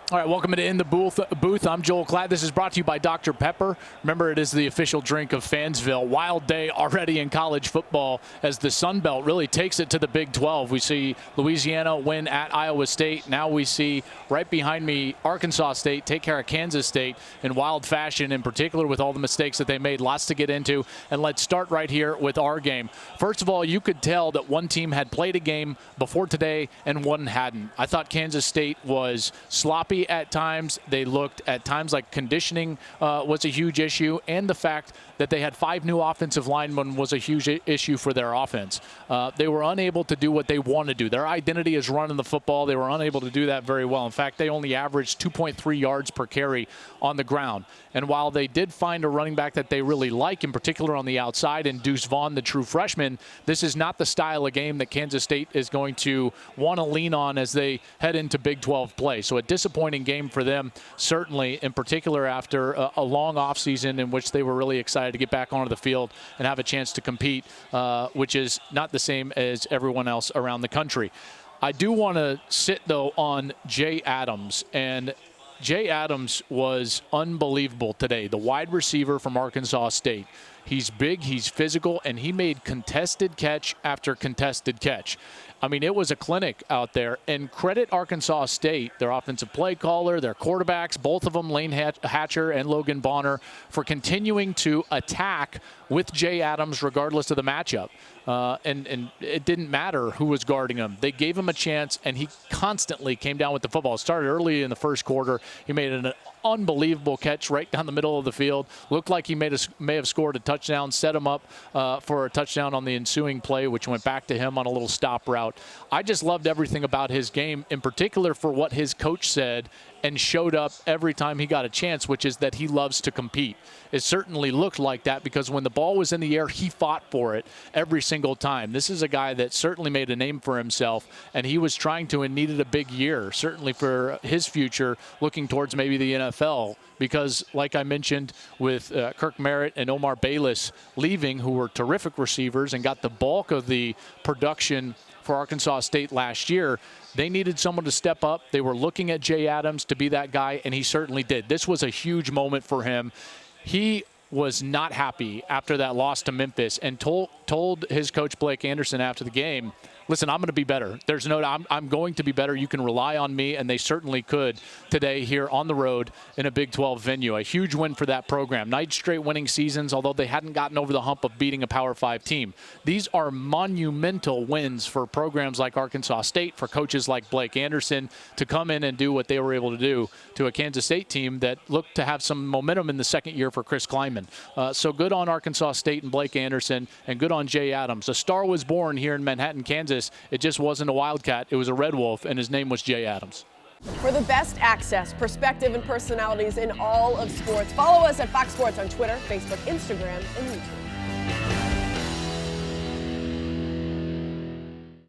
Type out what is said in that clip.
All right, welcome to In the Booth. I'm Joel Klatt. This is brought to you by Dr. Pepper. Remember, it is the official drink of Fansville. Wild day already in college football as the Sun Belt really takes it to the Big 12. We see Louisiana win at Iowa State. Now we see right behind me Arkansas State take care of Kansas State in wild fashion, in particular with all the mistakes that they made. Lots to get into. And let's start right here with our game. First of all, you could tell that one team had played a game before today and one hadn't. I thought Kansas State was sloppy at times. They looked at times like conditioning was a huge issue, and the fact that they had 5 new offensive linemen was a huge issue for their offense. They were unable to do what they want to do. Their identity is running the football. They were unable to do that very well. In fact, they only averaged 2.3 yards per carry on the ground. And while they did find a running back that they really like, in particular on the outside, and Deuce Vaughn, the true freshman, this is not the style of game that Kansas State is going to want to lean on as they head into Big 12 play. So a disappointing game for them, certainly, in particular after a long offseason in which they were really excited to get back onto the field and have a chance to compete, which is not the same as everyone else around the country. I do want to sit, though, on Jay Adams. And Jay Adams was unbelievable today, the wide receiver from Arkansas State. He's big, he's physical, and he made contested catch after contested catch. I mean, it was a clinic out there. And credit Arkansas State, their offensive play caller, their quarterbacks, both of them, Lane Hatcher and Logan Bonner, for continuing to attack with Jay Adams regardless of the matchup. And it didn't matter who was guarding him. They gave him a chance, and he constantly came down with the football. It started early in the first quarter. He made an unbelievable catch right down the middle of the field. Looked like he may have scored a touchdown, set him up for a touchdown on the ensuing play, which went back to him on a little stop route. I just loved everything about his game, in particular for what his coach said and showed up every time he got a chance, which is that he loves to compete. It certainly looked like that because when the ball was in the air, he fought for it every single time. This is a guy that certainly made a name for himself, and he was trying to and needed a big year, certainly for his future, looking towards maybe the NFL. Because, like I mentioned, with Kirk Merritt and Omar Bayless leaving, who were terrific receivers and got the bulk of the production for Arkansas State last year, they needed someone to step up. They were looking at Jay Adams to be that guy, and he certainly did. This was a huge moment for him. He was not happy after that loss to Memphis and told his coach Blake Anderson after the game, listen, I'm going to be better. I'm going to be better. You can rely on me, and they certainly could today here on the road in a Big 12 venue. A huge win for that program. 9 straight winning seasons, although they hadn't gotten over the hump of beating a Power 5 team. These are monumental wins for programs like Arkansas State, for coaches like Blake Anderson to come in and do what they were able to do to a Kansas State team that looked to have some momentum in the second year for Chris Klieman. So good on Arkansas State and Blake Anderson, and good on Jay Adams. A star was born here in Manhattan, Kansas. It just wasn't a Wildcat. It was a Red Wolf, and his name was Jay Adams. For the best access, perspective, and personalities in all of sports, follow us at Fox Sports on Twitter, Facebook, Instagram, and YouTube.